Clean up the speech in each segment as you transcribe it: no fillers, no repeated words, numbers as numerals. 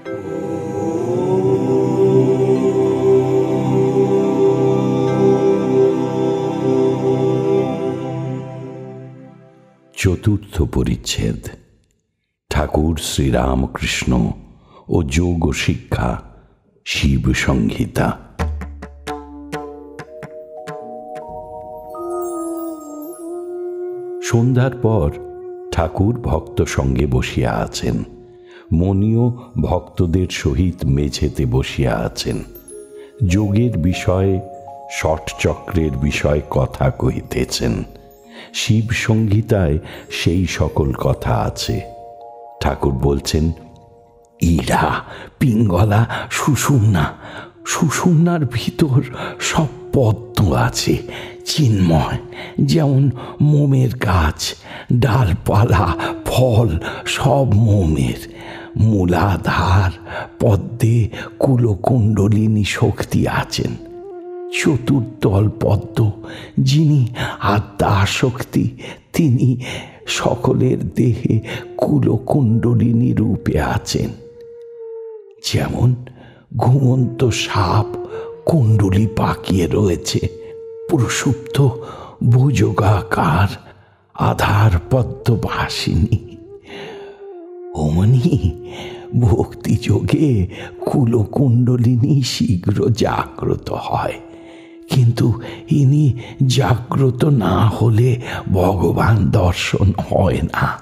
চতুর্থ পরিচ্ছেদ। ঠাকুর শ্রীরামকৃষ্ণ ও যোগ শিক্ষা, শিব সংহিতা। সন্ধ্যার পর ঠাকুর ভক্ত সঙ্গে বসিয়া আছেন। মনিও ভক্তদের সহিত মেঝেতে বসিয়া আছেন। যোগের বিষয়ে, ষটচক্রের বিষয়ে কথা কহিতেছেন। শিব সংহিতায় সেই সকল কথা আছে। ঠাকুর বলছেন, ইড়া, পিঙ্গলা, সুষুম্না, সুষুম্নার ভিতর সব পদ্ম আছে, চিন্ময়, যেমন মোমের গাছ, ডালপালা, ফল সব মোমের। মূলাধার পদ্মে কুলকুণ্ডলিনী শক্তি আছেন। চতুর্দল পদ্ম, যিনি আদ্যা শক্তি, তিনি সকলের দেহে কুলকুণ্ডলিনী রূপে আছেন। যেমন ঘুমন্ত সাপ কুণ্ডলী পাকিয়ে রয়েছে, প্রসুপ্ত ভুজগাকার আধার পদ্মবাসিনী। অমনি ভক্তিযোগে কুলকুণ্ডলিনী শীঘ্র জাগ্রত হয়, কিন্তু ইনি জাগ্রত না হলে ভগবান দর্শন হয় না।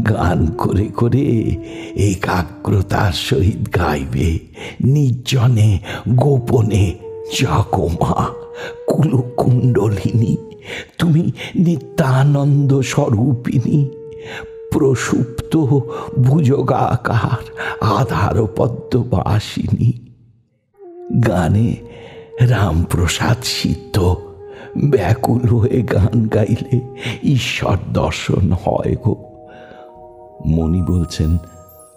গান করে করে একাগ্রতার সহিত গাইবে, নির্জনে গোপনে, জাগো মা কুলকুণ্ডলিনী, তুমি নিত্যানন্দ স্বরূপিণী, প্রসুপ্ত ভুজগাকার আধার পদ্মবাসিনী। গানে রামপ্রসাদ সিদ্ধ ব্যাকুল হয়ে গান গাইলে ঈশ্বর দর্শন হয় গো। মণি বলছেন,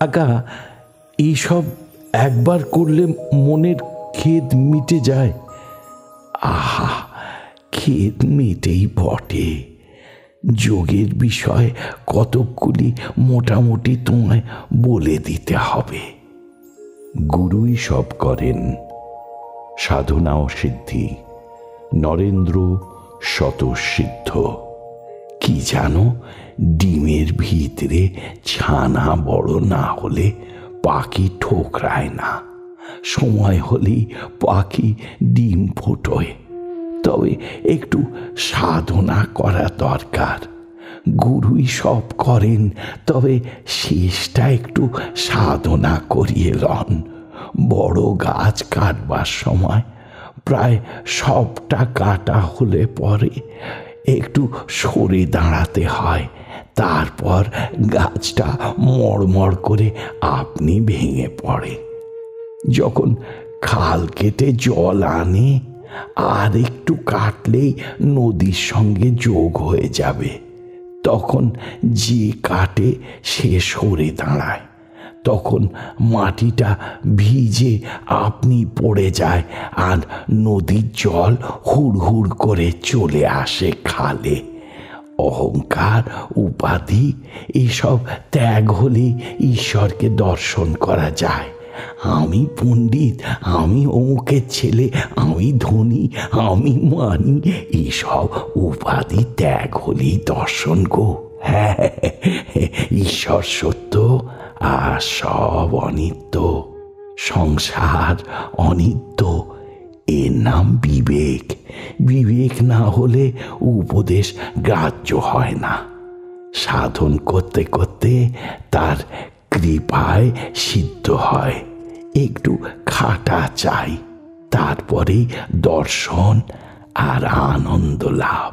আজ্ঞা, এইসব একবার করলে মনের খেদ মিটে যায়। আহা, খেদ মিটেই বটে। যোগের বিষয় কতকগুলি মোটামুটি তোমায় বলে দিতে হবে। গুরুই সব করেন। সাধনা ও সিদ্ধি, নরেন্দ্র স্বতঃসিদ্ধ। কি জানো, ডিমের ভিতরে ছানা বড় না হলে পাখি ঠোকরায় না। সময় হলেই পাখি ডিম ফোটোয়। তবে একটু সাধনা করা দরকার। গুরুই সব করেন, তবে শেষটা একটু সাধনা করিয়ে লন। বড় গাছ কাটবার সময় প্রায় সবটা কাটা হলে পরে একটু সরে দাঁড়াতে হয়, তারপর গাছটা মড়মড় করে আপনি ভেঙে পড়ে। যখন খাল কেটে জল আনে, আর একটু কাটলেই নদীর সঙ্গে যোগ হয়ে যাবে। তখন যে কাটে সে সরে দাঁড়ায়। তখন মাটিটা ভিজে আপনি পড়ে যায়, আর নদীর জল হুড় হুড় করে চলে আসে খালে। অহংকার, উপাধি এসব ত্যাগ হলেই ঈশ্বরকে দর্শন করা যায়। আমি পণ্ডিত, আমি অমুকের ছেলে, আমি ধনী, আমি মানি, এসব উপাধি ত্যাগ হলেই দর্শন গো। হ্যাঁ, ঈশ্বর সত্য আর সব অনিত্য। সংসার অনিত্য, এর নাম বিবেক। বিবেক না হলে উপদেশ গ্রাহ্য হয় না। সাধন করতে করতে তার কৃপায় সিদ্ধ হয়। একটু খাটা চাই, তারপরেই দর্শন আর আনন্দ লাভ।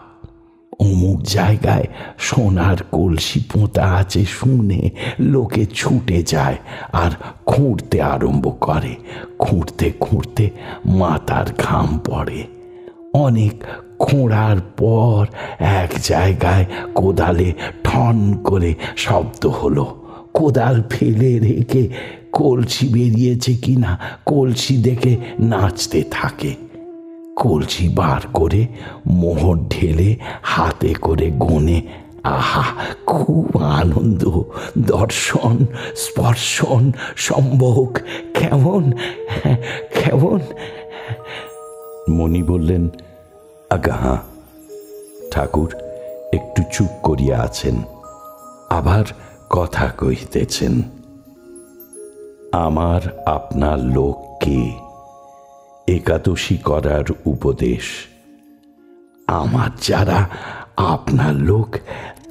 অমুক জায়গায় সোনার কলসি পোঁতা আছে শুনে লোকে ছুটে যায় আর খুঁড়তে আরম্ভ করে। খুঁড়তে খুঁড়তে মাথার ঘাম পড়ে। অনেক খোঁড়ার পর এক জায়গায় কোদালে ঠন করে শব্দ হলো। কোদাল ফেলে রেখে কলসি বেরিয়েছে কিনা কলসি দেখে নাচতে থাকে। কলসি বার করে মোহর ঢেলে হাতে করে গোনে আহা, খুব আনন্দ, দর্শন, স্পর্শন, সম্ভোগ। কেমন কেমন? মণি বললেন, আজ্ঞা হাঁ। ঠাকুর একটু চুপ করিয়া আছেন, আবার কথা কহিতেছেন। আমার আপনার লোককে একাদশী করার উপদেশ। আমার যারা আপনার লোক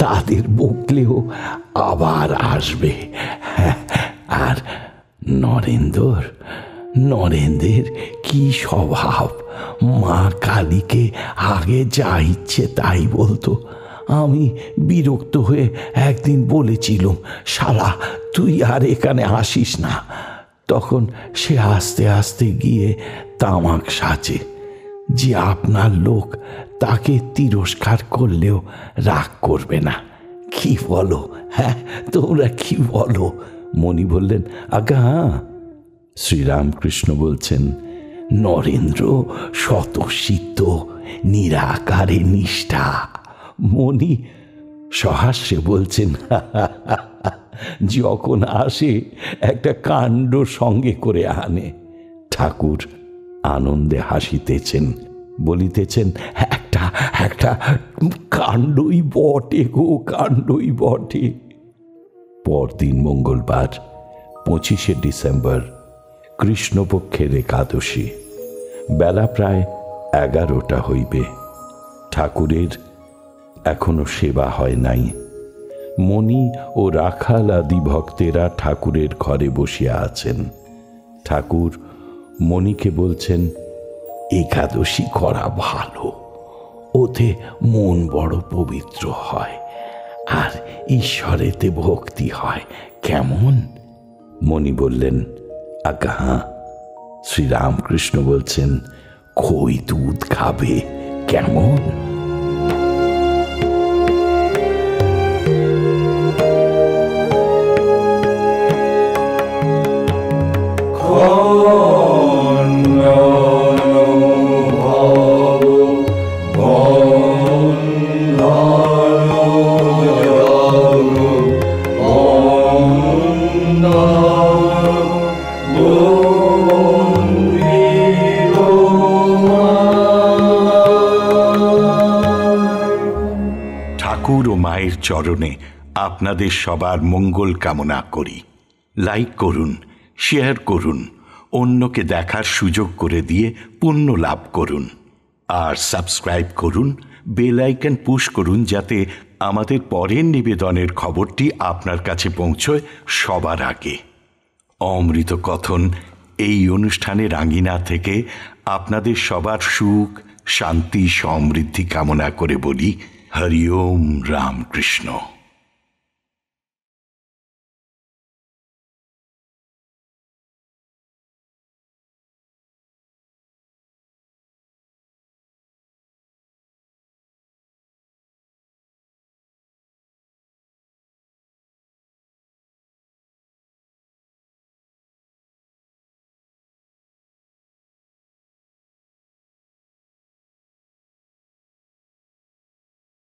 তাদের বকলেও আবার আসবে। আর নরেন্দ্রের কি স্বভাব! মা কালীকে আগে যা ইচ্ছে তাই বলতো। আমি বিরক্ত হয়ে একদিন বলেছিলুম, শালা তুই আর এখানে আসিস না। তখন সে আস্তে আস্তে গিয়ে তামাক সাজে। যে আপনার লোক তাকে তিরস্কার করলেও রাগ করবে না। কি বলো? হ্যাঁ, তোমরা কি বলো? মণি বললেন, আজ্ঞা হাঁ। শ্রীরামকৃষ্ণ বলছেন, নরেন্দ্র স্বতঃসিদ্ধ, নিরাকারে নিষ্ঠা। মণি সহাস্যে বলছেন, যখন আসে একটা কাণ্ড সঙ্গে করে আনে। ঠাকুর আনন্দে হাসিতেছেন, বলিতেছেন, একটা কাণ্ডই বটে গো, কাণ্ডই বটে। পরদিন মঙ্গলবার 25শে ডিসেম্বর, কৃষ্ণপক্ষের একাদশী। বেলা প্রায় 11টা হইবে। ঠাকুরের এখনো সেবা হয় নাই। মণি ও রাখাল আদি ভক্তেরা ঠাকুরের ঘরে বসিয়া আছেন। ঠাকুর মণিকে বলছেন, একাদশী করা ভালো, ওতে মন বড় পবিত্র হয়, আর ঈশ্বরেতে ভক্তি হয়। কেমন? মণি বললেন, আজ্ঞা হাঁ। শ্রীরামকৃষ্ণ বলছেন, খই দুধ খাবে। কেমন? ঠাকুর ও মায়ের চরণে আপনাদের সবার মঙ্গল কামনা করি। লাইক করুন, শেয়ার করুন, অন্যকে দেখার সুযোগ করে দিয়ে পুণ্য লাভ করুন। আর সাবস্ক্রাইব করুন, বেল আইকন পুশ করুন, যাতে আমাদের পরের নিবেদনের খবরটি আপনার কাছে পৌঁছয় সবার আগে। অমৃত কথন এই অনুষ্ঠানের আঙিনা থেকে আপনাদের সবার সুখ, শান্তি, সমৃদ্ধি কামনা করে বলি, হরি ওম রামকৃষ্ণ।